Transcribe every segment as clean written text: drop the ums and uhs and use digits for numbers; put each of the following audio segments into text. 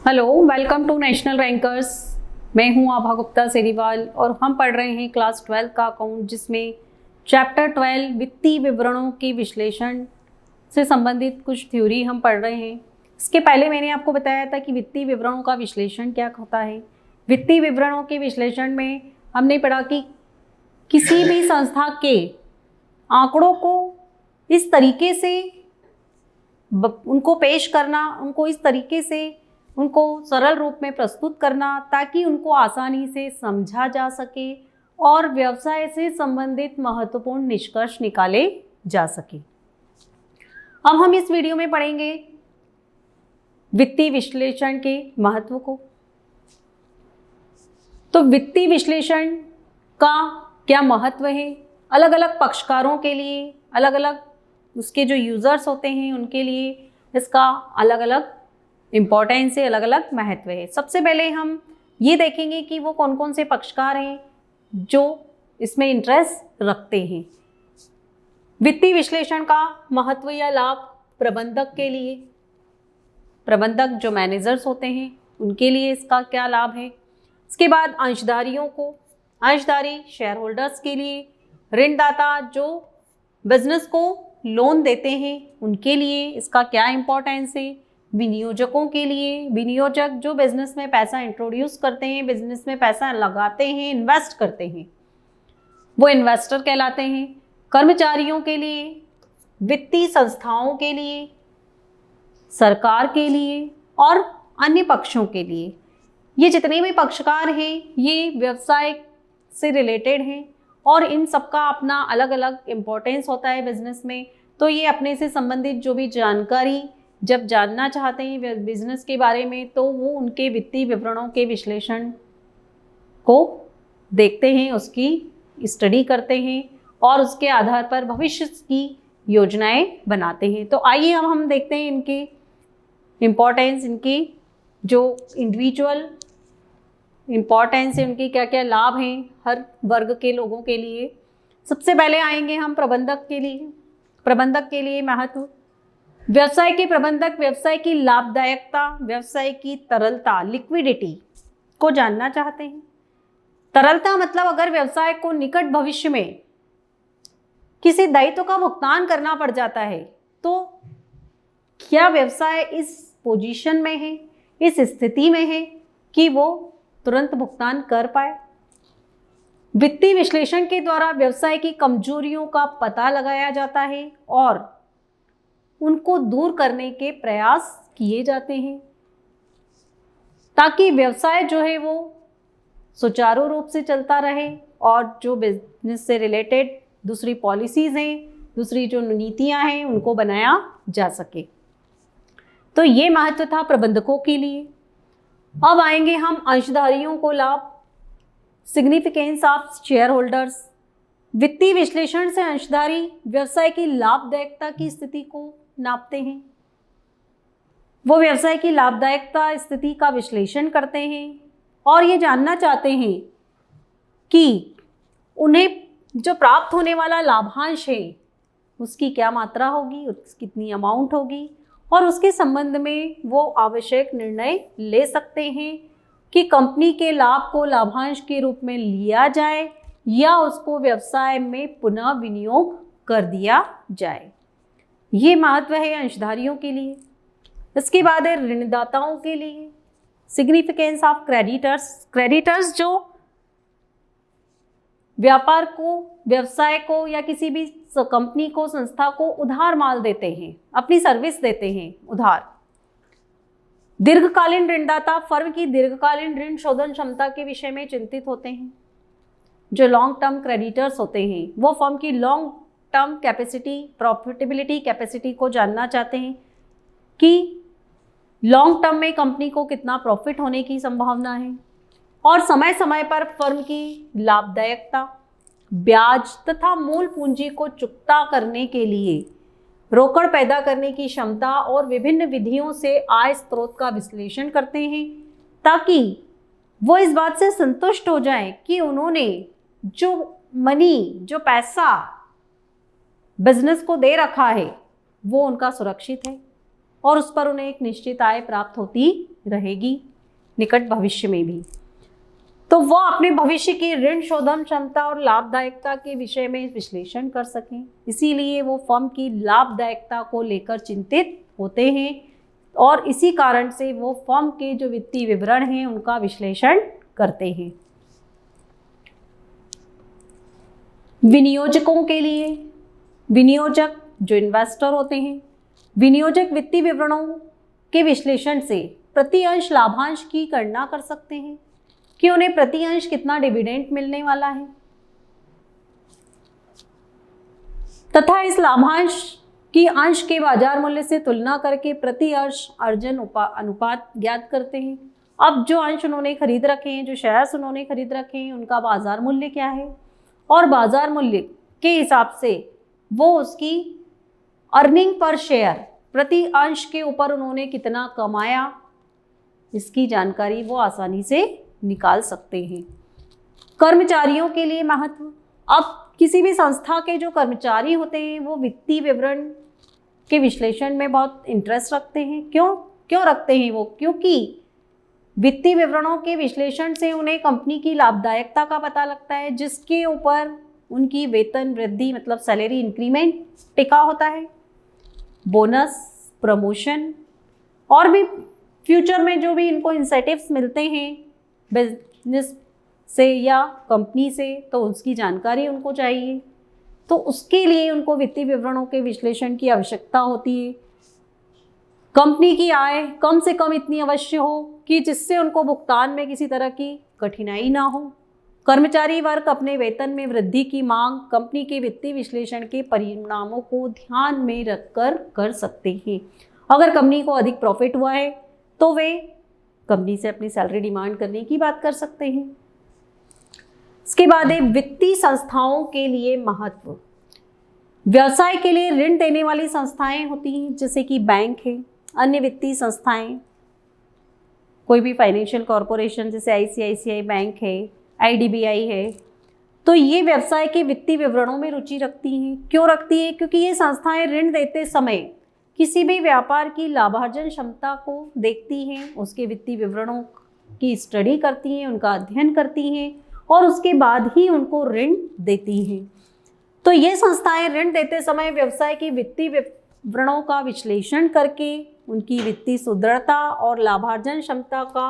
Hello, welcome to national rankers. मैं हूं आभा गुप्ता सेरीवाल और हम पढ़ रहे हैं क्लास 12 का अकाउंट, जिसमें चैप्टर 12 वित्तीय विवरणों के विश्लेषण से संबंधित कुछ थ्योरी हम पढ़ रहे हैं। इसके पहले मैंने आपको बताया था कि वित्तीय विवरणों का विश्लेषण क्या होता है। वित्तीय विवरणों के विश्लेषण में हमने पढ़ा कि किसी भी संस्था के आंकड़ों को इस तरीके से उनको पेश करना, उनको इस तरीके से उनको सरल रूप में प्रस्तुत करना ताकि उनको आसानी से समझा जा सके और व्यवसाय से संबंधित महत्वपूर्ण निष्कर्ष निकाले जा सके। अब हम इस वीडियो में पढ़ेंगे वित्तीय विश्लेषण के महत्व को। तो वित्तीय विश्लेषण का क्या महत्व है, अलग अलग पक्षकारों के लिए, अलग अलग उसके जो यूजर्स होते हैं उनके लिए इसका अलग अलग इम्पोर्टेंस है, अलग अलग महत्व है। सबसे पहले हम ये देखेंगे कि वो कौन कौन से पक्षकार हैं जो इसमें इंटरेस्ट रखते हैं। वित्तीय विश्लेषण का महत्व या लाभ प्रबंधक के लिए, प्रबंधक जो मैनेजर्स होते हैं उनके लिए इसका क्या लाभ है। इसके बाद अंशधारियों को, अंशधारी शेयर होल्डर्स के लिए, ऋणदाता जो बिजनेस को लोन देते हैं उनके लिए इसका क्या इम्पोर्टेंस है। विनियोजकों के लिए, विनियोजक जो बिजनेस में पैसा इंट्रोड्यूस करते हैं, बिजनेस में पैसा लगाते हैं, इन्वेस्ट करते हैं, वो इन्वेस्टर कहलाते हैं। कर्मचारियों के लिए, वित्तीय संस्थाओं के लिए, सरकार के लिए और अन्य पक्षों के लिए, ये जितने भी पक्षकार हैं ये व्यवसाय से रिलेटेड हैं और इन सबका अपना अलग अलग इम्पोर्टेंस होता है बिजनेस में। तो ये अपने से संबंधित जो भी जानकारी जब जानना चाहते हैं बिजनेस के बारे में तो वो उनके वित्तीय विवरणों के विश्लेषण को देखते हैं, उसकी स्टडी करते हैं और उसके आधार पर भविष्य की योजनाएं बनाते हैं। तो आइए अब हम देखते हैं इनकी इम्पोर्टेंस, इनकी जो इंडिविजुअल इम्पोर्टेंस है, उनके क्या क्या लाभ हैं हर वर्ग के लोगों के लिए। सबसे पहले आएंगे हम प्रबंधक के लिए। प्रबंधक के लिए महत्व, व्यवसाय के प्रबंधक व्यवसाय की लाभदायकता, व्यवसाय की तरलता, लिक्विडिटी को जानना चाहते हैं। तरलता मतलब अगर व्यवसाय को निकट भविष्य में किसी दायित्व का भुगतान करना पड़ जाता है तो क्या व्यवसाय इस पोजीशन में है, इस स्थिति में है कि वो तुरंत भुगतान कर पाए। वित्तीय विश्लेषण के द्वारा व्यवसाय की कमजोरियों का पता लगाया जाता है और उनको दूर करने के प्रयास किए जाते हैं ताकि व्यवसाय जो है वो सुचारू रूप से चलता रहे और जो बिजनेस से रिलेटेड दूसरी पॉलिसीज़ हैं, दूसरी जो नीतियां हैं उनको बनाया जा सके। तो ये महत्व था प्रबंधकों के लिए। अब आएंगे हम अंशधारियों को लाभ, सिग्निफिकेंस ऑफ शेयर होल्डर्स। वित्तीय विश्लेषण से अंशधारी व्यवसाय की लाभदायकता की स्थिति को नापते हैं। वो व्यवसाय की लाभदायकता स्थिति का विश्लेषण करते हैं और ये जानना चाहते हैं कि उन्हें जो प्राप्त होने वाला लाभांश है उसकी क्या मात्रा होगी, उसकी कितनी अमाउंट होगी और उसके संबंध में वो आवश्यक निर्णय ले सकते हैं कि कंपनी के लाभ को लाभांश के रूप में लिया जाए या उसको व्यवसाय में पुनः विनियोग कर दिया जाए। ये महत्व है अंशधारियों के लिए। इसके बाद है ऋणदाताओं के लिए, सिग्निफिकेंस ऑफ क्रेडिटर्स। क्रेडिटर्स जो व्यापार को, व्यवसाय को या किसी भी कंपनी को, संस्था को उधार माल देते हैं, अपनी सर्विस देते हैं उधार। दीर्घकालीन ऋणदाता फर्म की दीर्घकालीन ऋण शोधन क्षमता के विषय में चिंतित होते हैं। जो लॉन्ग टर्म क्रेडिटर्स होते हैं वो फर्म की long term capacity, profitability capacity को जानना चाहते हैं कि लॉन्ग टर्म में कंपनी को कितना प्रॉफिट होने की संभावना है और समय समय पर फर्म की लाभदायकता, ब्याज तथा मूल पूंजी को चुकता करने के लिए रोकड़ पैदा करने की क्षमता और विभिन्न विधियों से आय स्रोत का विश्लेषण करते हैं ताकि वो इस बात से संतुष्ट हो जाएं कि उन्होंने जो मनी, जो पैसा बिजनेस को दे रखा है वो उनका सुरक्षित है और उस पर उन्हें एक निश्चित आय प्राप्त होती रहेगी निकट भविष्य में भी। तो वो अपने भविष्य की ऋण शोधन क्षमता और लाभदायकता के विषय में विश्लेषण कर सकें, इसीलिए वो फर्म की लाभदायकता को लेकर चिंतित होते हैं और इसी कारण से वो फर्म के जो वित्तीय विवरण हैं उनका विश्लेषण करते हैं। विनियोजकों के लिए, विनियोजक जो इन्वेस्टर होते हैं, विनियोजक वित्तीय विवरणों के विश्लेषण से प्रति अंश लाभांश की गणना कर सकते हैं कि उन्हें प्रति अंश कितना डिविडेंड मिलने वाला है तथा इस लाभांश की अंश के बाजार मूल्य से तुलना करके प्रति अंश अर्जन अनुपात ज्ञात करते हैं। अब जो अंश उन्होंने खरीद रखे हैं, जो शेयर्स उन्होंने खरीद रखे हैं, उनका बाजार मूल्य क्या है और बाजार मूल्य के हिसाब से वो उसकी अर्निंग पर शेयर प्रति अंश के ऊपर उन्होंने कितना कमाया, इसकी जानकारी वो आसानी से निकाल सकते हैं। कर्मचारियों के लिए महत्व, अब किसी भी संस्था के जो कर्मचारी होते हैं वो वित्तीय विवरण के विश्लेषण में बहुत इंटरेस्ट रखते हैं। क्यों रखते हैं वो? क्योंकि वित्तीय विवरणों के विश्लेषण से उन्हें कंपनी की लाभदायकता का पता लगता है, जिसके ऊपर उनकी वेतन वृद्धि मतलब सैलरी इंक्रीमेंट टिका होता है, बोनस, प्रमोशन और भी फ्यूचर में जो भी इनको इंसेंटिव्स मिलते हैं बिजनेस से या कंपनी से, तो उसकी जानकारी उनको चाहिए। तो उसके लिए उनको वित्तीय विवरणों के विश्लेषण की आवश्यकता होती है। कंपनी की आय कम से कम इतनी अवश्य हो कि जिससे उनको भुगतान में किसी तरह की कठिनाई ना हो। कर्मचारी वर्ग अपने वेतन में वृद्धि की मांग कंपनी के वित्तीय विश्लेषण के परिणामों को ध्यान में रखकर कर सकते हैं। अगर कंपनी को अधिक प्रॉफिट हुआ है तो वे कंपनी से अपनी सैलरी डिमांड करने की बात कर सकते हैं। इसके बाद है वित्तीय संस्थाओं के लिए महत्व। व्यवसाय के लिए ऋण देने वाली संस्थाएं होती हैं जैसे कि बैंक है, अन्य वित्तीय संस्थाएं, कोई भी फाइनेंशियल कॉरपोरेशन जैसे आईसीआईसीआई बैंक है, आईडीबीआई है, तो ये व्यवसाय के वित्तीय विवरणों में रुचि रखती हैं। क्यों रखती है? क्योंकि ये संस्थाएं ऋण देते समय किसी भी व्यापार की लाभार्जन क्षमता को देखती हैं, उसके वित्तीय विवरणों की स्टडी करती हैं, उनका अध्ययन करती हैं और उसके बाद ही उनको ऋण देती हैं। तो ये संस्थाएं ऋण देते समय व्यवसाय की वित्तीय विवरणों का विश्लेषण करके उनकी वित्तीय सुदृढ़ता और लाभार्जन क्षमता का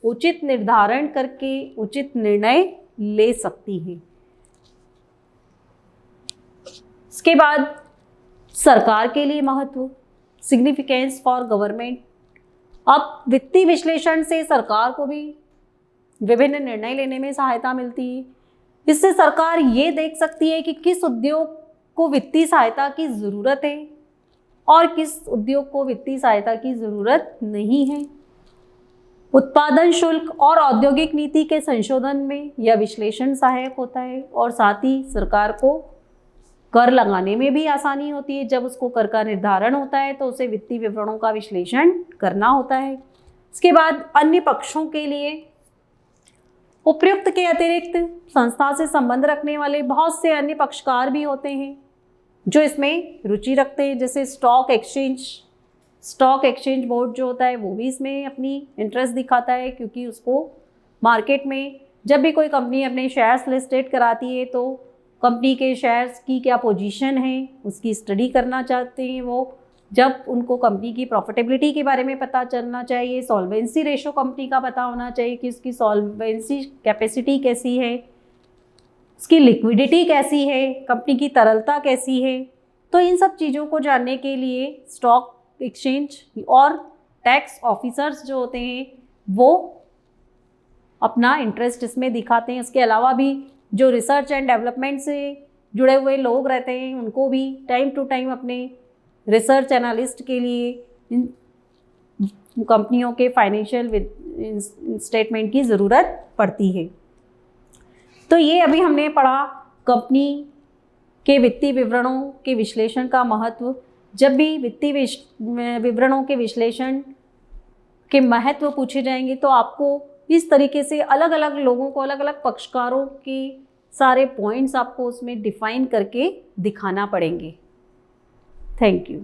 उचित निर्धारण करके उचित निर्णय ले सकती हैं। इसके बाद सरकार के लिए महत्व, सिग्निफिकेंस फॉर गवर्नमेंट। अब वित्तीय विश्लेषण से सरकार को भी विभिन्न निर्णय लेने में सहायता मिलती है। इससे सरकार ये देख सकती है कि किस उद्योग को वित्तीय सहायता की ज़रूरत है और किस उद्योग को वित्तीय सहायता की ज़रूरत नहीं है। उत्पादन शुल्क और औद्योगिक नीति के संशोधन में यह विश्लेषण सहायक होता है और साथ ही सरकार को कर लगाने में भी आसानी होती है। जब उसको कर का निर्धारण होता है तो उसे वित्तीय विवरणों का विश्लेषण करना होता है। इसके बाद अन्य पक्षों के लिए उपयुक्त के अतिरिक्त संस्था से संबंध रखने वाले बहुत से अन्य पक्षकार भी होते हैं जो इसमें रुचि रखते हैं, जैसे स्टॉक एक्सचेंज बोर्ड जो होता है वो भी इसमें अपनी इंटरेस्ट दिखाता है, क्योंकि उसको मार्केट में जब भी कोई कंपनी अपने शेयर्स लिस्टेड कराती है तो कंपनी के शेयर्स की क्या पोजीशन है उसकी स्टडी करना चाहते हैं वो। जब उनको कंपनी की प्रॉफिटेबिलिटी के बारे में पता चलना चाहिए, सॉल्वेंसी रेशो कंपनी का पता होना चाहिए कि उसकी सॉल्वेंसी कैपेसिटी कैसी है, उसकी लिक्विडिटी कैसी है, कंपनी की तरलता कैसी है। तो इन सब चीज़ों को जानने के लिए स्टॉक एक्सचेंज और टैक्स ऑफिसर्स जो होते हैं वो अपना इंटरेस्ट इसमें दिखाते हैं। इसके अलावा भी जो रिसर्च एंड डेवलपमेंट से जुड़े हुए लोग रहते हैं उनको भी टाइम टू टाइम अपने रिसर्च एनालिस्ट के लिए इन कंपनियों के फाइनेंशियल स्टेटमेंट की ज़रूरत पड़ती है। तो ये अभी हमने पढ़ा कंपनी के वित्तीय विवरणों के विश्लेषण का महत्व। जब भी वित्तीय विवरणों के विश्लेषण के महत्व पूछे जाएंगे तो आपको इस तरीके से अलग अलग लोगों को, अलग अलग पक्षकारों के सारे पॉइंट्स आपको उसमें डिफाइन करके दिखाना पड़ेंगे। Thank you.